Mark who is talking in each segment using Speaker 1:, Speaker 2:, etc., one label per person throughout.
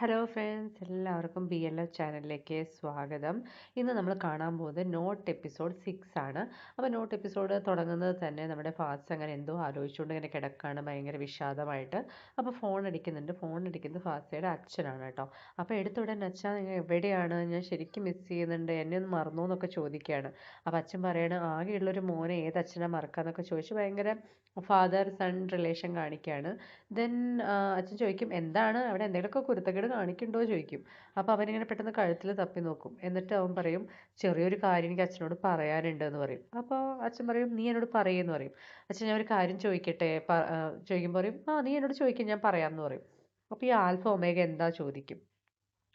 Speaker 1: Hello friends, എല്ലാവർക്കും BLF ചാനലിലേക്ക് സ്വാഗതം. ഇന്ന് നമ്മൾ കാണാൻ പോകുന്നത് നോട്ട് എപ്പിസോഡ് 6 ആണ്. അപ്പോൾ നോട്ട് എപ്പിസോഡ് തുടങ്ങുന്നത് തന്നെ നമ്മുടെ ഫാസ്റ്റ് അങ്ങനെ എന്തോ ആലോചിച്ചുകൊണ്ട് ഇങ്ങനെ കിടക്കുകയാണ്, ഭയങ്കര വിഷാദമായിട്ട്. അപ്പോൾ ഫോൺ അടിക്കുന്നത് ഫാസ്റ്റയുടെ അച്ഛനാണ് കേട്ടോ. അപ്പോൾ എടുത്തുടൻ അച്ഛാ, നിങ്ങൾ എവിടെയാണ്? ഞാൻ ശരിക്കും മിസ് ചെയ്യുന്നുണ്ട്, എന്നെ ഒന്ന് മറന്നു എന്നൊക്കെ ചോദിക്കുകയാണ്. അപ്പോൾ അച്ഛൻ പറയാണ്, ആകെയുള്ളൊരു മോനെ ഏത് അച്ഛനാ മറക്കാന്നൊക്കെ ചോദിച്ച് ഭയങ്കര ഫാദർ സൺ റിലേഷൻ കാണിക്കുകയാണ്. ദെൻ അച്ഛൻ ചോദിക്കും, എന്താണ് അവിടെ എന്തെങ്കിലുമൊക്കെ കുരുത്തക്കേട് കാണിക്കുന്നുണ്ടോ ചോദിക്കും. അപ്പോൾ അവനിങ്ങനെ പെട്ടെന്ന് കഴുത്തിൽ തപ്പി നോക്കും. എന്നിട്ട് അവൻ പറയും, ചെറിയൊരു കാര്യം എനിക്ക് അച്ഛനോട് പറയാനുണ്ട് എന്ന് പറയും. അപ്പോൾ അച്ഛൻ പറയും, നീ എന്നോട് പറയെന്ന് പറയും. അച്ഛൻ, ഞാൻ ഒരു കാര്യം ചോദിക്കട്ടെ? ചോദിക്കുമ്പോൾ പറയും, നീ എന്നോട് ചോദിക്കും, ഞാൻ പറയാമെന്ന് പറയും. അപ്പോൾ ഈ ആൽഫ ഒമേഗ എന്താ ചോദിക്കും.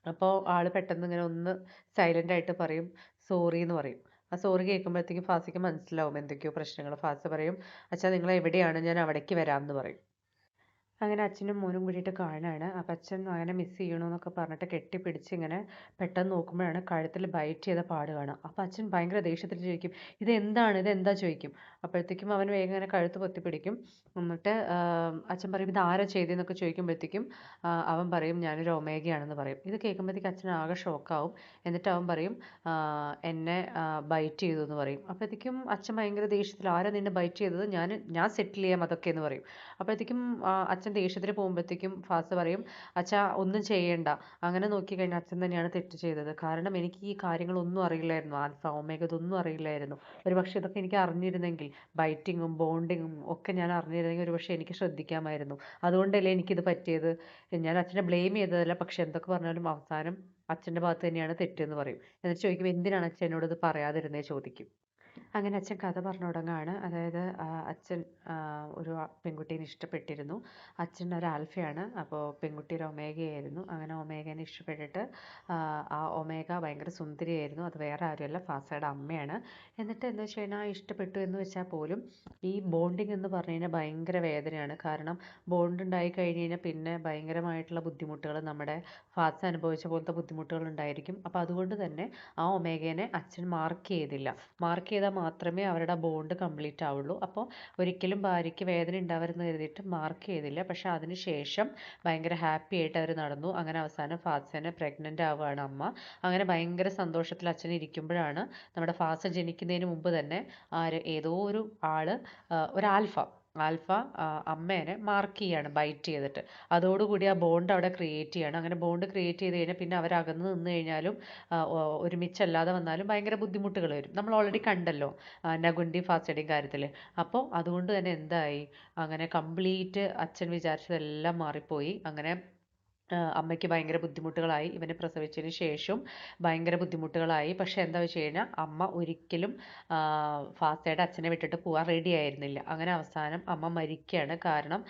Speaker 1: അപ്പോൾ ആൾ പെട്ടെന്ന് ഇങ്ങനെ ഒന്ന് സൈലൻ്റ് ആയിട്ട് പറയും, സോറി എന്ന് പറയും. ആ സോറി കേൾക്കുമ്പോഴത്തേക്കും ഫാസിക്ക് മനസ്സിലാവും എന്തൊക്കെയോ പ്രശ്നങ്ങൾ. ഫാസ് പറയും, അച്ഛാ നിങ്ങൾ എവിടെയാണ്, ഞാൻ അവിടേക്ക് വരാമെന്ന് പറയും. അങ്ങനെ അച്ഛനും മോനും കൂടിയിട്ട് കാണുകയാണ്. അപ്പം അച്ഛൻ അങ്ങനെ മിസ് ചെയ്യണമെന്നൊക്കെ പറഞ്ഞിട്ട് കെട്ടിപ്പിടിച്ച് ഇങ്ങനെ പെട്ടെന്ന് നോക്കുമ്പോഴാണ് കഴുത്തിൽ ബൈറ്റ് ചെയ്ത പാട് കാണുക. അപ്പം അച്ഛൻ ഭയങ്കര ദേഷ്യത്തിൽ ചോദിക്കും, ഇതെന്താ ചോദിക്കും. അപ്പോഴത്തേക്കും അവൻ വേഗം ഇങ്ങനെ കഴുത്ത് പൊത്തിപ്പിടിക്കും. എന്നിട്ട് അച്ഛൻ പറയും, ഇത് ആരാ ചെയ്തതെന്നൊക്കെ ചോദിക്കുമ്പോഴത്തേക്കും അവൻ പറയും, ഞാനൊരു ഒമേഗയാണെന്ന് പറയും. ഇത് കേൾക്കുമ്പോഴത്തേക്ക് അച്ഛൻ ആകെ ഷോക്കാവും. എന്നിട്ട് അവൻ പറയും, എന്നെ ബൈറ്റ് ചെയ്തു എന്ന് പറയും. അപ്പോഴത്തേക്കും അച്ഛൻ ഭയങ്കര ദേഷ്യത്തിൽ, ആരാ നിന്നെ ബൈറ്റ് ചെയ്തത്? ഞാൻ സെറ്റിൽ ചെയ്യാം അതൊക്കെ എന്ന് പറയും. അപ്പോഴത്തേക്കും അച്ഛൻ ദേഷ്യത്തിൽ പോകുമ്പോഴത്തേക്കും ഫാസ് പറയും, അച്ഛാ ഒന്നും ചെയ്യണ്ട. അങ്ങനെ നോക്കിക്കഴിഞ്ഞാൽ അച്ഛൻ തന്നെയാണ് തെറ്റ് ചെയ്തത്. കാരണം എനിക്ക് ഈ കാര്യങ്ങളൊന്നും അറിയില്ലായിരുന്നു, ആൽഫ ഒമേഗ ഇതൊന്നും അറിയില്ലായിരുന്നു. ഒരുപക്ഷെ ഇതൊക്കെ എനിക്ക് അറിഞ്ഞിരുന്നെങ്കിൽ, ബൈറ്റിങ്ങും ബോണ്ടിങ്ങും ഒക്കെ ഞാൻ അറിഞ്ഞിരുന്നെങ്കിൽ ഒരുപക്ഷെ എനിക്ക് ശ്രദ്ധിക്കാമായിരുന്നു. അതുകൊണ്ടല്ലേ എനിക്കിത് പറ്റിയത്. ഞാൻ അച്ഛനെ ബ്ലെയിം ചെയ്തതല്ല, പക്ഷെ എന്തൊക്കെ പറഞ്ഞാലും അവസാനം അച്ഛൻ്റെ ഭാഗത്ത് തന്നെയാണ് തെറ്റെന്ന് പറയും. എന്നിട്ട് ചോദിക്കും, എന്തിനാണ് അച്ഛൻ എന്നോട് ഇത് പറയാതിരുന്നേ ചോദിക്കും. അങ്ങനെ അച്ഛൻ കഥ പറഞ്ഞു തുടങ്ങുകയാണ്. അതായത് അച്ഛൻ ഒരു പെൺകുട്ടീനെ ഇഷ്ടപ്പെട്ടിരുന്നു. അച്ഛൻ ഒരു ആൽഫയാണ്. അപ്പോൾ പെൺകുട്ടി ഒരു ഒമേഗയായിരുന്നു. അങ്ങനെ ഒമേഗേനെ ഇഷ്ടപ്പെട്ടിട്ട് ആ ഒമേഗ ഭയങ്കര സുന്ദരിയായിരുന്നു. അത് വേറെ ആരുമല്ല, ഫാസയുടെ അമ്മയാണ്. എന്നിട്ട് എന്താ വെച്ച് കഴിഞ്ഞാൽ ഇഷ്ടപ്പെട്ടു എന്ന് വെച്ചാൽ പോലും ഈ ബോണ്ടിങ് എന്ന് പറഞ്ഞു കഴിഞ്ഞാൽ ഭയങ്കര വേദനയാണ്. കാരണം ബോണ്ട് ഉണ്ടായി കഴിഞ്ഞ് കഴിഞ്ഞാൽ പിന്നെ ഭയങ്കരമായിട്ടുള്ള ബുദ്ധിമുട്ടുകൾ, നമ്മുടെ ഫാസ അനുഭവിച്ച പോലത്തെ ബുദ്ധിമുട്ടുകൾ ഉണ്ടായിരിക്കും. അപ്പോൾ അതുകൊണ്ട് തന്നെ ആ ഒമേഗേനെ അച്ഛൻ മാർക്ക് ചെയ്തില്ല. മാർക്ക് ചെയ്താൽ മാത്രമേ അവരുടെ ബോണ്ട് കംപ്ലീറ്റ് ആവുള്ളൂ. അപ്പോൾ ഒരിക്കലും ഭാര്യയ്ക്ക് വേദന ഉണ്ടാവരുതെന്ന് കരുതിയിട്ട് മാർക്ക് ചെയ്തില്ല. പക്ഷേ അതിന് ശേഷം ഭയങ്കര ഹാപ്പി ആയിട്ട് അവർ നടന്നു. അങ്ങനെ അവസാനം ഫാസിനെ പ്രഗ്നൻ്റ് ആവുകയാണ് അമ്മ. അങ്ങനെ ഭയങ്കര സന്തോഷത്തിൽ അച്ഛൻ ഇരിക്കുമ്പോഴാണ് നമ്മുടെ ഫാസ ജനിക്കുന്നതിന് മുമ്പ് തന്നെ ഏതോ ഒരു ആള്, ഒരു ആൽഫ അമ്മേനെ മാർക്ക് ചെയ്യാണ് ബൈറ്റ് ചെയ്തിട്ട്. അതോടുകൂടി ആ ബോണ്ട് അവിടെ ക്രിയേറ്റ് ചെയ്യാണ്. അങ്ങനെ ബോണ്ട് ക്രിയേറ്റ് ചെയ്ത് കഴിഞ്ഞാൽ പിന്നെ അവർ അകന്ന് നിന്ന് കഴിഞ്ഞാലും ഒരുമിച്ചല്ലാതെ വന്നാലും ഭയങ്കര ബുദ്ധിമുട്ടുകൾ വരും. നമ്മൾ ഓൾറെഡി കണ്ടല്ലോ നഗുണ്ടി ഫാസ്റ്റയുടെയും കാര്യത്തിൽ. അപ്പോൾ അതുകൊണ്ട് തന്നെ എന്തായി, അങ്ങനെ കംപ്ലീറ്റ് അച്ഛൻ വിചാരിച്ചതെല്ലാം മാറിപ്പോയി. അങ്ങനെ അമ്മയ്ക്ക് ഭയങ്കര ബുദ്ധിമുട്ടുകളായി. ഇവനെ പ്രസവിച്ചതിന് ശേഷം ഭയങ്കര ബുദ്ധിമുട്ടുകളായി. പക്ഷേ എന്താ വെച്ച് കഴിഞ്ഞാൽ അമ്മ ഒരിക്കലും ഫാസ്റ്റയുടെ അച്ഛനെ വിട്ടിട്ട് പോകാൻ റെഡി ആയിരുന്നില്ല. അങ്ങനെ അവസാനം അമ്മ മരിക്കുകയാണ്. കാരണം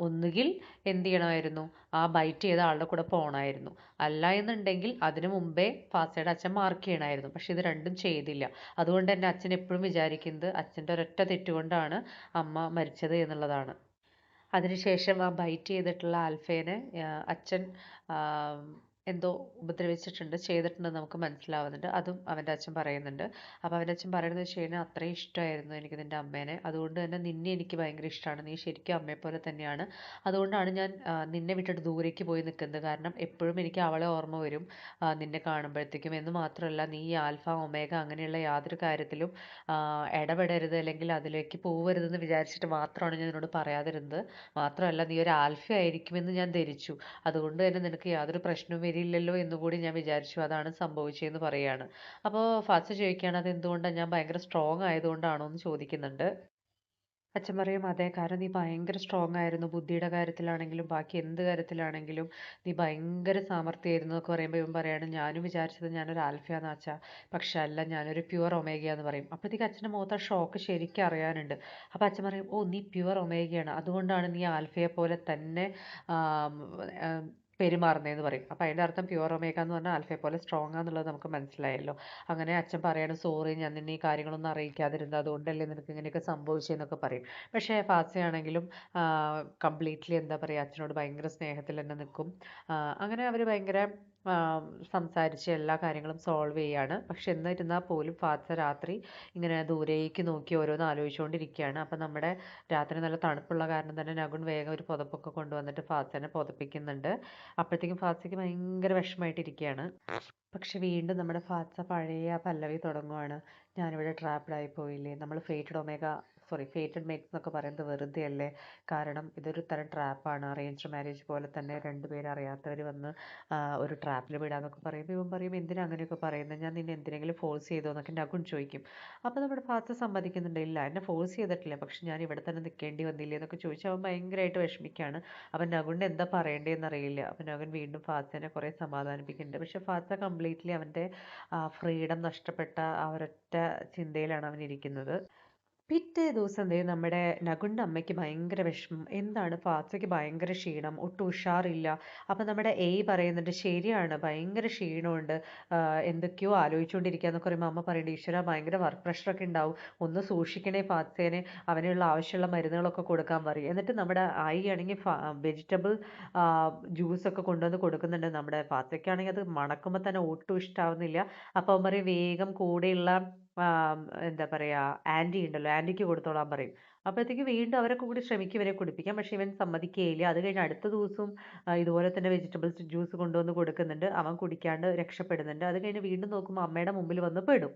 Speaker 1: ഒന്നുകിൽ എന്ത് ചെയ്യണമായിരുന്നു, ആ ബൈറ്റ് ചെയ്ത ആളുടെ കൂടെ പോകണമായിരുന്നു. അല്ല എന്നുണ്ടെങ്കിൽ അതിനു മുമ്പേ ഫാസ്റ്റയുടെ അച്ഛൻ മാർക്ക് ചെയ്യണമായിരുന്നു. പക്ഷെ ഇത് രണ്ടും ചെയ്തില്ല. അതുകൊണ്ട് തന്നെ അച്ഛൻ എപ്പോഴും വിചാരിക്കുന്നത് അച്ഛൻ്റെ ഒരൊറ്റ തെറ്റുകൊണ്ടാണ് അമ്മ മരിച്ചത് എന്നുള്ളതാണ്. അതിനുശേഷം ആ ബൈറ്റ് ചെയ്തിട്ടുള്ള ആൽഫേനെ അച്ഛൻ എന്തോ ചെയ്തിട്ടുണ്ടെന്ന് നമുക്ക് മനസ്സിലാവുന്നുണ്ട്. അതും അവൻ്റെ അച്ഛൻ പറയുന്നുണ്ട്. അപ്പോൾ അവൻ്റെ അച്ഛൻ പറയുന്നത് വെച്ച് കഴിഞ്ഞാൽ, അത്രയും ഇഷ്ടമായിരുന്നു എനിക്ക് നിൻ്റെ അമ്മേനെ. അതുകൊണ്ട് തന്നെ നിന്നെ എനിക്ക് ഭയങ്കര ഇഷ്ടമാണ്. നീ ശരിക്കും അമ്മയെപ്പോലെ തന്നെയാണ്. അതുകൊണ്ടാണ് ഞാൻ നിന്നെ വിട്ടിട്ട് ദൂരേക്ക് പോയി നിൽക്കുന്നത്. കാരണം എപ്പോഴും എനിക്ക് അവളെ ഓർമ്മ വരും നിന്നെ കാണുമ്പോഴത്തേക്കും. എന്ന് മാത്രമല്ല, നീ ഈ ആൽഫ ഒമേഗ അങ്ങനെയുള്ള യാതൊരു കാര്യത്തിലും ഇടപെടരുത്, അല്ലെങ്കിൽ അതിലേക്ക് പോവരുതെന്ന് വിചാരിച്ചിട്ട് മാത്രമാണ് ഞാൻ നിന്നോട് പറയാതിരുന്നത്. മാത്രമല്ല, നീ ഒരു ആൽഫ ആയിരിക്കുമെന്ന് ഞാൻ ധരിച്ചു. അതുകൊണ്ട് തന്നെ നിനക്ക് യാതൊരു പ്രശ്നവും വരില്ലല്ലോ എന്ന് കൂടി ഞാൻ വിചാരിച്ചു. അതാണ് സംഭവിച്ചതെന്ന് പറയാണ്. അപ്പോൾ ഫാസ്റ്റ് ചോദിക്കുകയാണ്, അത് എന്തുകൊണ്ടാണ്, ഞാൻ ഭയങ്കര സ്ട്രോങ് ആയതുകൊണ്ടാണോ എന്ന് ചോദിക്കുന്നുണ്ട്. അച്ഛൻ പറയും, അതെ, കാരണം നീ ഭയങ്കര സ്ട്രോങ് ആയിരുന്നു. ബുദ്ധിയുടെ കാര്യത്തിലാണെങ്കിലും ബാക്കി എന്ത് കാര്യത്തിലാണെങ്കിലും നീ ഭയങ്കര സാമർത്ഥ്യമായിരുന്നു എന്നൊക്കെ പറയുമ്പോൾ ഇവൻ പറയാണ്, ഞാനും വിചാരിച്ചത് ഞാനൊരു ആൽഫയാന്ന് അച്ഛാ, പക്ഷെ അല്ല, ഞാനൊരു പ്യുവർ ഒമേഗയാന്ന് പറയും. അപ്പോഴത്തേക്ക് അച്ഛൻ്റെ മുഖത്ത് ആ ഷോക്ക് ശരിക്കും അറിയാനുണ്ട്. അപ്പോൾ അച്ഛൻ പറയും, ഓ, നീ പ്യുവർ ഒമേഗയാണ്, അതുകൊണ്ടാണ് നീ ആൽഫയെ പോലെ തന്നെ ആം, ആം, പെരുമാറുന്നതെന്ന് പറയും. അപ്പോൾ അതിൻ്റെ അർത്ഥം പ്യുവർ ഒമേഗ എന്ന് പറഞ്ഞാൽ ആൽഫയെ പോലെ സ്ട്രോങ് ആണെന്നുള്ളത് നമുക്ക് മനസ്സിലായല്ലോ. അങ്ങനെ അച്ഛൻ പറയാണ്, സോറി, ഞാൻ നിന്നെ ഈ കാര്യങ്ങളൊന്നും അറിയിക്കാതിരുന്നത്, അതുകൊണ്ടല്ലേ നിനക്ക് ഇങ്ങനെയൊക്കെ സംഭവിച്ചതെന്നൊക്കെ പറയും. പക്ഷേ ഫാസിയാണെങ്കിലും കംപ്ലീറ്റ്ലി എന്താ പറയുക, അച്ഛനോട് ഭയങ്കര സ്നേഹത്തിൽ തന്നെ നിൽക്കും. അങ്ങനെ അവർ ഭയങ്കര സംസാരിച്ച് എല്ലാ കാര്യങ്ങളും സോൾവ് ചെയ്യാണ്. പക്ഷെ എന്നിരുന്നാൽ പോലും ഫാത്തിസ രാത്രി ഇങ്ങനെ ദൂരേക്ക് നോക്കി ഓരോന്ന് ആലോചിച്ചുകൊണ്ടിരിക്കുകയാണ്. അപ്പം നമ്മുടെ രാത്രി നല്ല തണുപ്പുള്ള കാരണം തന്നെ നഗുൺ വേഗം ഒരു പുതപ്പൊക്കെ കൊണ്ടുവന്നിട്ട് ഫാത്തിസേനെ പുതപ്പിക്കുന്നുണ്ട്. അപ്പോഴത്തേക്കും ഫാത്തിസയ്ക്ക് ഭയങ്കര വിഷമമായിട്ടിരിക്കുകയാണ്. പക്ഷെ വീണ്ടും നമ്മുടെ ഫാത്തിസ പഴയ ആ പല്ലവി തുടങ്ങുവാണ്. ഞാനിവിടെ ട്രാപ്ഡ് ആയി പോയില്ലേ, നമ്മൾ ഫേറ്റഡ് മേറ്റ്സ് എന്നൊക്കെ പറയുന്നത് വെറുതെ അല്ലേ, കാരണം ഇതൊരു തരം ട്രാപ്പാണ്, അറേഞ്ച്ഡ് മാരേജ് പോലെ തന്നെ രണ്ടുപേരും അറിയാത്തവർ വന്ന് ഒരു ട്രാപ്പിൽ വിടാന്നൊക്കെ പറയുമ്പോൾ ഇവൻ പറയും എന്തിനാ അങ്ങനെയൊക്കെ പറയുന്നത്, ഞാൻ നിന്നെ എന്തിനെങ്കിലും ഫോഴ്സ് ചെയ്തോ എന്നൊക്കെ നഗുൺ ചോദിക്കും. അപ്പോൾ നമ്മുടെ ഫാത്തിസ സമ്മതിക്കുന്നുണ്ട്, ഇല്ല എന്നെ ഫോഴ്സ് ചെയ്തിട്ടില്ല, പക്ഷെ ഞാൻ ഇവിടെ തന്നെ നിൽക്കേണ്ടി വന്നില്ലേ എന്നൊക്കെ ചോദിച്ചാൽ അവൻ ഭയങ്കരമായിട്ട് വിഷമിക്കുകയാണ്. അപ്പം നഗുണിന് എന്താ പറയേണ്ടതെന്ന് അറിയില്ല. അപ്പം നഗുൻ വീണ്ടും ഫാത്തിസേനെ കുറേ സമാധാനിപ്പിക്കുന്നുണ്ട്. പക്ഷെ ഫാത്തിസ കംപ്ലീറ്റ്ലി അവൻ്റെ ഫ്രീഡം നഷ്ടപ്പെട്ട ആ ഒരൊറ്റ ചിന്തയിലാണ് അവൻ ഇരിക്കുന്നത്. പിറ്റേ ദിവസം ദേ നമ്മുടെ നകുൻ്റെ അമ്മയ്ക്ക് ഭയങ്കര വിഷമം. എന്താണ് ഫാത്തിസയ്ക്ക് ഭയങ്കര ക്ഷീണം, ഒട്ടും ഉഷാറില്ല. അപ്പം നമ്മുടെ പറയുന്നുണ്ട്, ശരിയാണ് ഭയങ്കര ക്ഷീണമുണ്ട്, എന്തൊക്കെയോ ആലോചിച്ചുകൊണ്ടിരിക്കുക എന്നൊക്കെ പറയുമ്പോൾ അമ്മ പറയുന്നുണ്ട്, ഈശ്വര ഭയങ്കര വർക്ക് പ്രഷറൊക്കെ ഉണ്ടാവും, ഒന്ന് സൂക്ഷിക്കണേ ഫാത്തിസേനെ, അവനുള്ള ആവശ്യമുള്ള മരുന്നുകളൊക്കെ കൊടുക്കാൻ പറയും. എന്നിട്ട് നമ്മുടെ ആണെങ്കിൽ വെജിറ്റബിൾ ജ്യൂസൊക്കെ കൊണ്ടുവന്ന് കൊടുക്കുന്നുണ്ട്. നമ്മുടെ ഫാത്തിസയ്ക്കാണെങ്കിൽ അത് മണക്കുമ്പോൾ തന്നെ ഒട്ടും ഇഷ്ടാവുന്നില്ല. അപ്പോൾ അവൻ പറയും വേഗം കൂടെയുള്ള എന്താ പറയുക ആൻറ്റി ഉണ്ടല്ലോ, ആൻറ്റിക്ക് കൊടുത്തോളാൻ പറയും. അപ്പോഴത്തേക്ക് വീണ്ടും അവരൊക്കെ കൂടി ശ്രമിക്കും ഇവരെ കുടിപ്പിക്കാൻ, പക്ഷേ ഇവൻ സമ്മതിക്കുകയില്ല. അത് കഴിഞ്ഞ് അടുത്ത ദിവസവും ഇതുപോലെ തന്നെ വെജിറ്റബിൾസ് ജ്യൂസ് കൊണ്ടുവന്ന് കൊടുക്കുന്നുണ്ട്. അവൻ കുടിക്കാണ്ട് രക്ഷപ്പെടുന്നുണ്ട്. അത് കഴിഞ്ഞ് വീണ്ടും നോക്കുമ്പോൾ അമ്മയുടെ മുമ്പിൽ വന്ന് പെടും.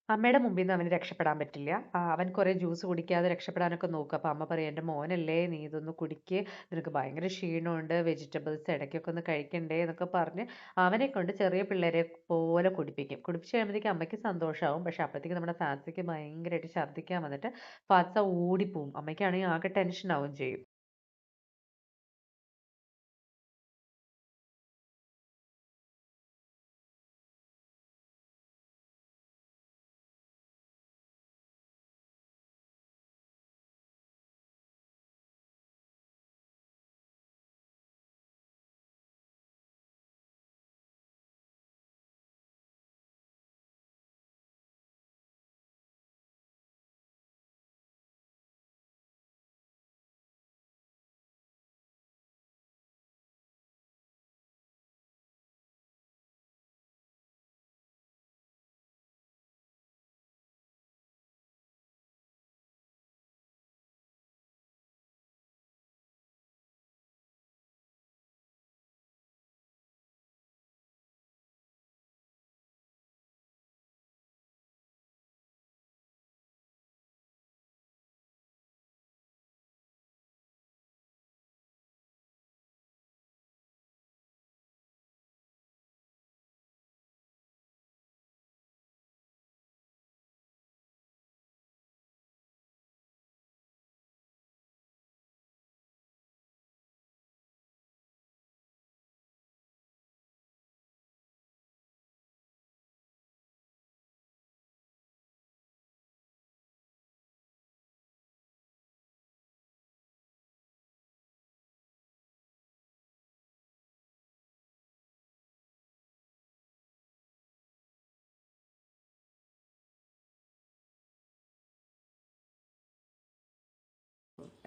Speaker 1: അമ്മയുടെ മുമ്പിൽ നിന്ന് അവന് രക്ഷപ്പെടാൻ പറ്റില്ല. അവൻ കുറേ ജ്യൂസ് കുടിക്കാതെ രക്ഷപ്പെടാനൊക്കെ നോക്കും. അപ്പോൾ അമ്മ പറയും, എൻ്റെ മോനല്ലേ, നീ ഇതൊന്ന് കുടിക്ക്, നിനക്ക് ഭയങ്കര ക്ഷീണമുണ്ട്, വെജിറ്റബിൾസ് ഇടയ്ക്കൊക്കെ ഒന്ന് കഴിക്കണ്ടേ എന്നൊക്കെ പറഞ്ഞ് അവനെ കൊണ്ട് ചെറിയ പിള്ളേരെ പോലെ കുടിപ്പിക്കും. കുടിപ്പിച്ച് കഴിയുമ്പോഴത്തേക്കും അമ്മയ്ക്ക് സന്തോഷമാവും. പക്ഷെ അപ്പോഴത്തേക്ക് നമ്മുടെ ഫാത്തിസയ്ക്ക് ഭയങ്കരമായിട്ട് ഛർദ്ദിക്കാൻ വന്നിട്ട് ഫാത്തിസ ഓടിപ്പോവും. അമ്മയ്ക്കാണെങ്കിൽ ആകെ ടെൻഷൻ ആവുകയും ചെയ്യും.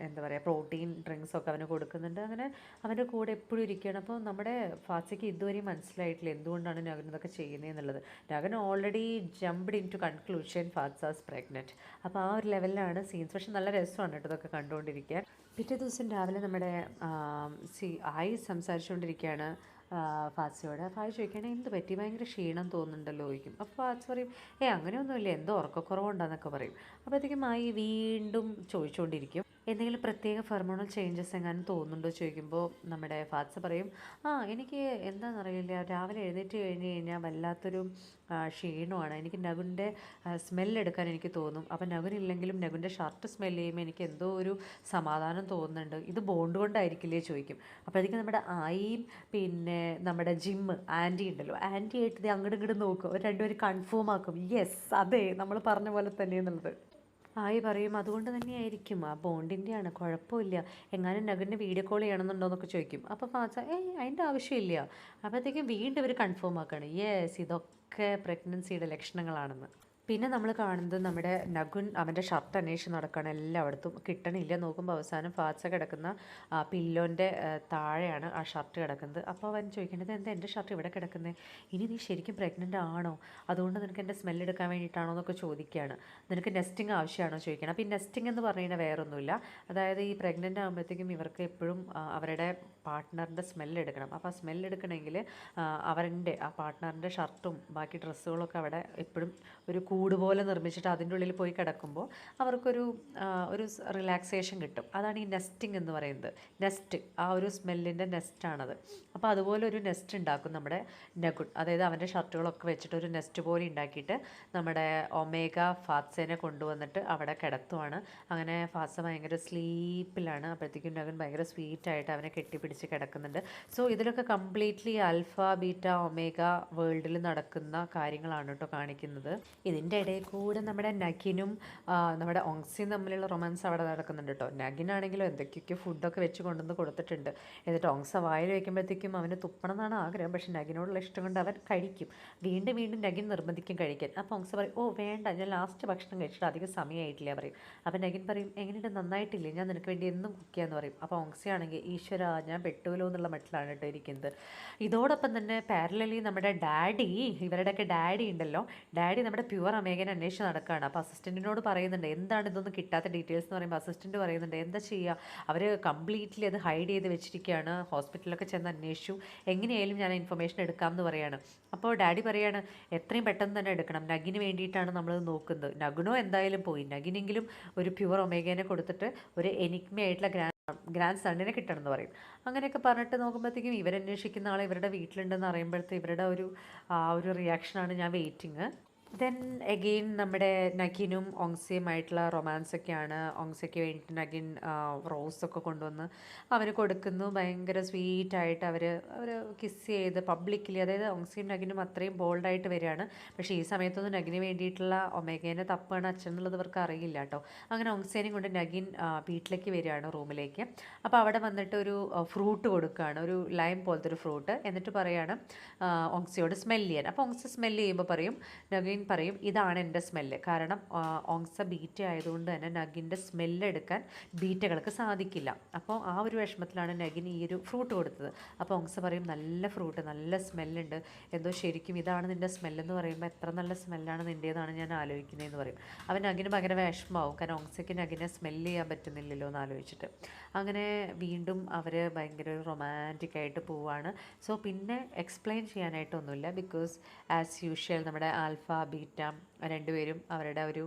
Speaker 1: എന്താ പറയുക പ്രോട്ടീൻ ഡ്രിങ്ക്സ് ഒക്കെ അവന് കൊടുക്കുന്നുണ്ട്. അങ്ങനെ അവൻ്റെ കൂടെ എപ്പോഴും ഇരിക്കുകയാണ്. അപ്പോൾ നമ്മുടെ ഫാസിക്ക് ഇതുവരെയും മനസ്സിലായിട്ടില്ല എന്തുകൊണ്ടാണ് നഗൻ ഇതൊക്കെ ചെയ്യുന്നതെന്നുള്ളത്. Nagan already jumped into conclusion ഫാത്തിസാസ് പ്രഗ്നൻറ്റ്. അപ്പോൾ ആ ഒരു ലെവലിലാണ് സീൻസ്. പക്ഷെ നല്ല രസമാണ് കേട്ടോ ഇതൊക്കെ കണ്ടുകൊണ്ടിരിക്കാൻ. പിറ്റേ ദിവസം രാവിലെ നമ്മുടെ ആയി സംസാരിച്ചുകൊണ്ടിരിക്കുകയാണ് ഫാസിയോട്. ഫാസി ചോദിക്കുകയാണെങ്കിൽ എന്ത് പറ്റി, ഭയങ്കര ക്ഷീണം തോന്നുന്നുണ്ടല്ലോ ചോദിക്കും. അപ്പോൾ ഫാസി പറയും അങ്ങനെയൊന്നുമില്ല, എന്തോ ഉറക്കക്കുറവുണ്ടെന്നൊക്കെ പറയും. അപ്പോഴത്തേക്കും മായി വീണ്ടും ചോദിച്ചുകൊണ്ടിരിക്കും എന്തെങ്കിലും പ്രത്യേക ഫെർമോണൽ ചേഞ്ചസ് എങ്ങാനും തോന്നുന്നുണ്ടോ ചോദിക്കുമ്പോൾ നമ്മുടെ ഫാത്തിസ പറയും എനിക്ക് എന്താണെന്നറിയില്ല, രാവിലെ എഴുന്നേറ്റ് കഴിഞ്ഞ് കഴിഞ്ഞാൽ വല്ലാത്തൊരു ക്ഷീണമാണ്, എനിക്ക് നഗുൻ്റെ സ്മെല്ലെടുക്കാൻ എനിക്ക് തോന്നും. അപ്പം നഗുനില്ലെങ്കിലും നഗുൻ്റെ ഷർട്ട് സ്മെല്ല് ചെയ്യുമ്പോൾ എനിക്ക് എന്തോ ഒരു സമാധാനം തോന്നുന്നുണ്ട്, ഇത് ബോണ്ട് കൊണ്ടായിരിക്കില്ലേ ചോദിക്കും. അപ്പോഴത്തേക്കും നമ്മുടെ ആയിയും പിന്നെ നമ്മുടെ ജിമ്മ് ആൻറ്റി ഉണ്ടല്ലോ, ആൻറ്റി ആയിട്ട് ഇത് അങ്ങോട്ടും ഇങ്ങോട്ടും നോക്കും. അവർ രണ്ടുപേരും കൺഫേം ആക്കും, യെസ് അതെ നമ്മൾ പറഞ്ഞ പോലെ തന്നെ എന്നുള്ളത്. ആയി പറയും അതുകൊണ്ട് തന്നെയായിരിക്കും, ആ ബോണ്ടിൻ്റെയാണ്, കുഴപ്പമില്ല, എങ്ങാനും നഗറിനെ വീഡിയോ കോൾ ചെയ്യണമെന്നുണ്ടോ എന്നൊക്കെ ചോദിക്കും. അപ്പോൾ ഫാസ അതിൻ്റെ ആവശ്യമില്ല. അപ്പോഴത്തേക്കും വീണ്ടും ഇവർ കൺഫേം ആക്കുകയാണ്, യെസ് ഇതൊക്കെ പ്രഗ്നൻസിയുടെ ലക്ഷണങ്ങളാണെന്ന്. പിന്നെ നമ്മൾ കാണുന്നത് നമ്മുടെ നഗുൻ അവൻ്റെ ഷർട്ട് അന്വേഷിച്ച് നടക്കുകയാണ് എല്ലായിടത്തും. കിട്ടണില്ല. നോക്കുമ്പോൾ അവസാനം ഫാത്സ കിടക്കുന്ന പില്ലോൻ്റെ താഴെയാണ് ആ ഷർട്ട് കിടക്കുന്നത്. അപ്പോൾ അവൻ ചോദിക്കേണ്ടത് എന്താ എൻ്റെ ഷർട്ട് ഇവിടെ കിടക്കുന്നത്, ഇനി നീ ശരിക്കും പ്രഗ്നൻ്റ് ആണോ, അതുകൊണ്ട് നിനക്ക് എൻ്റെ സ്മെല്ല് എടുക്കാൻ വേണ്ടിയിട്ടാണോ എന്നൊക്കെ ചോദിക്കുകയാണ്. നിനക്ക് നെസ്റ്റിംഗ് ആവശ്യമാണോ ചോദിക്കണം. അപ്പോൾ ഈ നെസ്റ്റിംഗ് എന്ന് പറഞ്ഞു കഴിഞ്ഞാൽ വേറൊന്നുമില്ല, അതായത് ഈ പ്രഗ്നൻ്റ് ആകുമ്പോഴത്തേക്കും ഇവർക്ക് എപ്പോഴും അവരുടെ പാർട്ട്ണറിൻ്റെ സ്മെല്ല് എടുക്കണം. അപ്പോൾ ആ സ്മെല്ല് എടുക്കണമെങ്കിൽ അവരുടെ ആ പാർട്ട്ണറിൻ്റെ ഷർട്ടും ബാക്കി ഡ്രസ്സുകളൊക്കെ അവിടെ എപ്പോഴും ഒരു കൂട് പോലെ നിർമ്മിച്ചിട്ട് അതിൻ്റെ ഉള്ളിൽ പോയി കിടക്കുമ്പോൾ അവർക്കൊരു ഒരു റിലാക്സേഷൻ കിട്ടും. അതാണ് ഈ നെസ്റ്റിംഗ് എന്ന് പറയുന്നത്. നെസ്റ്റ്, ആ ഒരു സ്മെല്ലിൻ്റെ നെസ്റ്റാണത്. അപ്പോൾ അതുപോലെ ഒരു നെസ്റ്റ് ഉണ്ടാക്കും നമ്മുടെ നഗുൻ. അതായത് അവൻ്റെ ഷർട്ടുകളൊക്കെ വെച്ചിട്ട് ഒരു നെസ്റ്റ് പോലെ ഉണ്ടാക്കിയിട്ട് നമ്മുടെ ഒമേഗ ഫാത്സേനെ കൊണ്ടുവന്നിട്ട് അവിടെ കിടത്തുവാണ്. അങ്ങനെ ഫാത്സ ഭയങ്കര സ്ലീപ്പിലാണ്. അപ്പോഴത്തേക്കും നഗുൻ ഭയങ്കര സ്വീറ്റായിട്ട് അവനെ കെട്ടിപ്പിടിച്ച് കിടക്കുന്നുണ്ട്. സോ ഇതിലൊക്കെ കംപ്ലീറ്റ്ലി ആൽഫ ബീറ്റ ഒമേഗ വേൾഡിൽ നടക്കുന്ന കാര്യങ്ങളാണ് കേട്ടോ കാണിക്കുന്നത്. ഇതിൻ്റെ ഇടയിൽ കൂടെ നമ്മുടെ നഗിനും നമ്മുടെ ഓങ്സിയും തമ്മിലുള്ള റൊമാൻസ് അവിടെ നടക്കുന്നുണ്ട് കേട്ടോ. നഗിനാണെങ്കിലും എന്തൊക്കെയൊക്കെ ഫുഡൊക്കെ വെച്ച് കൊണ്ടുവന്ന് കൊടുത്തിട്ടുണ്ട്. എന്നിട്ട് ഓങ്സ വായിൽ വയ്ക്കുമ്പോഴത്തേക്കും അവന് തുപ്പണം എന്നാണ് ആഗ്രഹം, പക്ഷേ നഗിനോടുള്ള ഇഷ്ടം കൊണ്ട് അവൻ കഴിക്കും. വീണ്ടും വീണ്ടും നഗിൻ നിർബന്ധിക്കും കഴിക്കാൻ. അപ്പോൾ ഓങ്സ പറയും, ഓ വേണ്ട, ഞാൻ ലാസ്റ്റ് ഭക്ഷണം കഴിച്ചിട്ട് അധികം സമയമായിട്ടില്ല പറയും. അപ്പോൾ നഗിൻ പറയും, എങ്ങനെയുണ്ട്, നന്നായിട്ടില്ലേ, ഞാൻ നിനക്ക് വേണ്ടി എന്നും കുക്ക് ചെയ്യാന്ന് പറയും. അപ്പോൾ ഓങ്സയാണെങ്കിൽ ഈശ്വര ഞാൻ പെട്ടുവല്ലോ എന്നുള്ള മട്ടിലാണ് കേട്ടോ ഇരിക്കുന്നത്. ഇതോടൊപ്പം തന്നെ പാരലലി നമ്മുടെ ഡാഡി, ഇവരുടെയൊക്കെ ഡാഡി ഉണ്ടല്ലോ, ഡാഡി നമ്മുടെ പ്യുവർ ഒമേഗനെ അന്വേഷിച്ച് നടക്കുകയാണ്. അപ്പോൾ അസിസ്റ്റൻറ്റിനോട് പറയുന്നുണ്ട് എന്താണ് ഇതൊന്നും കിട്ടാത്ത ഡീറ്റെയിൽസ് എന്ന് പറയുമ്പോൾ അസിസ്റ്റൻറ്റ് പറയുന്നുണ്ട് എന്താ ചെയ്യുക, അവർ കംപ്ലീറ്റ്ലി അത് ഹൈഡ് ചെയ്ത് വെച്ചിരിക്കുകയാണ്, ഹോസ്പിറ്റലിലൊക്കെ ചെന്ന് അന്വേഷിച്ചു, എങ്ങനെയായാലും ഞാൻ ഇൻഫർമേഷൻ എടുക്കാം എന്ന് പറയാണ്. അപ്പോൾ ഡാഡി പറയാണ് എത്രയും പെട്ടെന്ന് തന്നെ എടുക്കണം, നഗിന് വേണ്ടിയിട്ടാണ് നമ്മൾ നോക്കുന്നത്. നഗുനോ എന്തായാലും പോയി, നഗിനെങ്കിലും ഒരു പ്യുവർ ഒമേഗനെ കൊടുത്തിട്ട് ഒരു എനിഗ്മയായിട്ടുള്ള ഗ്രാൻഡ് സണ്ണിനെ കിട്ടണം എന്ന് പറയും. അങ്ങനെയൊക്കെ പറഞ്ഞിട്ട് നോക്കുമ്പോഴത്തേക്കും ഇവരന്വേഷിക്കുന്ന ആൾ ഇവരുടെ വീട്ടിലുണ്ടെന്ന് അറിയുമ്പോഴത്തെ ഇവരുടെ ഒരു റിയാക്ഷനാണ് ഞാൻ വെയിറ്റിങ്. ദെൻ എഗെയിൻ നമ്മുടെ നഗിനും ഓങ്സയുമായിട്ടുള്ള റൊമാൻസൊക്കെയാണ്. ഓങ്സയ്ക്ക് വേണ്ടിയിട്ട് നഗിൻ റോസൊക്കെ കൊണ്ടുവന്ന് അവന് കൊടുക്കുന്നു. ഭയങ്കര സ്വീറ്റായിട്ട് അവർ കിസ് ചെയ്ത് പബ്ലിക്കലി, അതായത് ഓങ്സയും നഗിനും അത്രയും ബോൾഡായിട്ട് വരികയാണ്. പക്ഷേ ഈ സമയത്തൊന്നും നഗിന് വേണ്ടിയിട്ടുള്ള ഒമേഗേനെ തപ്പാണ് അച്ഛൻ എന്നുള്ളത് ഇവർക്ക് അറിയില്ല കേട്ടോ. അങ്ങനെ ഓങ്സേനെയും കൊണ്ട് നഗിൻ വീട്ടിലേക്ക് വരികയാണ്, റൂമിലേക്ക്. അപ്പോൾ അവിടെ വന്നിട്ട് ഒരു ഫ്രൂട്ട് കൊടുക്കുകയാണ്, ഒരു ലൈം പോലത്തെ ഒരു ഫ്രൂട്ട്. എന്നിട്ട് പറയാണ് ഓങ്സയോട് സ്മെല്ല് ചെയ്യാൻ. അപ്പോൾ ഓങ്സ സ്മെല്ല് ചെയ്യുമ്പോൾ പറയും, നഗിൻ പറയും ഇതാണ് എൻ്റെ സ്മെല്ല്. കാരണം ഓങ്സ ബീറ്റ ആയതുകൊണ്ട് തന്നെ നഗിൻ്റെ സ്മെല്ല് എടുക്കാൻ ബീറ്റകൾക്ക് സാധിക്കില്ല. അപ്പോൾ ആ ഒരു വിഷമത്തിലാണ് നഗിൻ ഈ ഒരു ഫ്രൂട്ട് കൊടുത്തത്. അപ്പോൾ ഓങ്സ പറയും നല്ല ഫ്രൂട്ട്, നല്ല സ്മെല്ലുണ്ട്, എന്തോ ശരിക്കും ഇതാണ് നിൻ്റെ സ്മെല്ലെന്ന് പറയുമ്പോൾ എത്ര നല്ല സ്മെല്ലാണ് നിൻ്റേതാണ് ഞാൻ ആലോചിക്കുന്നതെന്ന് പറയും. അവൻ നഗിന് ഭയങ്കര വിഷമമാവും, കാരണം ഓങ്സയ്ക്ക് നഗിനെ സ്മെല്ല് ചെയ്യാൻ പറ്റുന്നില്ലല്ലോ എന്ന് ആലോചിച്ചിട്ട്. അങ്ങനെ വീണ്ടും അവർ ഭയങ്കര ഒരു റൊമാൻറ്റിക് ആയിട്ട് പോവാണ്. സോ പിന്നെ എക്സ്പ്ലെയിൻ ചെയ്യാനായിട്ടൊന്നുമില്ല, ബിക്കോസ് ആസ് യൂഷ്വൽ നമ്മുടെ ആൽഫ ബീറ്റ രണ്ടുപേരും അവരുടെ ഒരു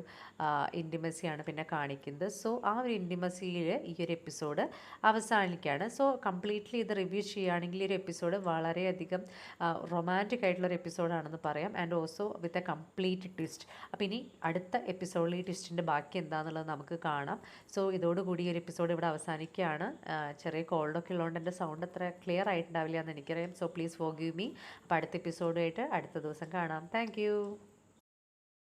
Speaker 1: ഇൻറ്റിമസിയാണ് പിന്നെ കാണിക്കുന്നത്. സോ ആ ഒരു ഇൻറ്റിമസിയിൽ ഈ ഒരു എപ്പിസോഡ് അവസാനിക്കുകയാണ്. സോ കംപ്ലീറ്റ്ലി ഇത് റിവ്യൂ ചെയ്യുകയാണെങ്കിൽ ഈ ഒരു എപ്പിസോഡ് വളരെയധികം റൊമാൻറ്റിക് ആയിട്ടുള്ളൊരു എപ്പിസോഡാണെന്ന് പറയാം. And also with a complete twist. അപ്പോൾ ഇനി അടുത്ത എപ്പിസോഡിൽ ഈ ട്വിസ്റ്റിൻ്റെ ബാക്കി എന്താണെന്നുള്ളത് നമുക്ക് കാണാം. സോ ഇതോടുകൂടി ഈ ഒരു എപ്പിസോഡ് ഇവിടെ അവസാനിക്കുകയാണ്. ചെറിയ കോൾഡൊക്കെ ഉള്ളതുകൊണ്ട് എൻ്റെ സൗണ്ട് അത്ര ക്ലിയർ ആയിട്ടുണ്ടാവില്ല എന്ന് എനിക്കറിയാം. So please forgive me. അപ്പോൾ അടുത്ത എപ്പിസോഡുമായിട്ട് അടുത്ത ദിവസം കാണാം. താങ്ക്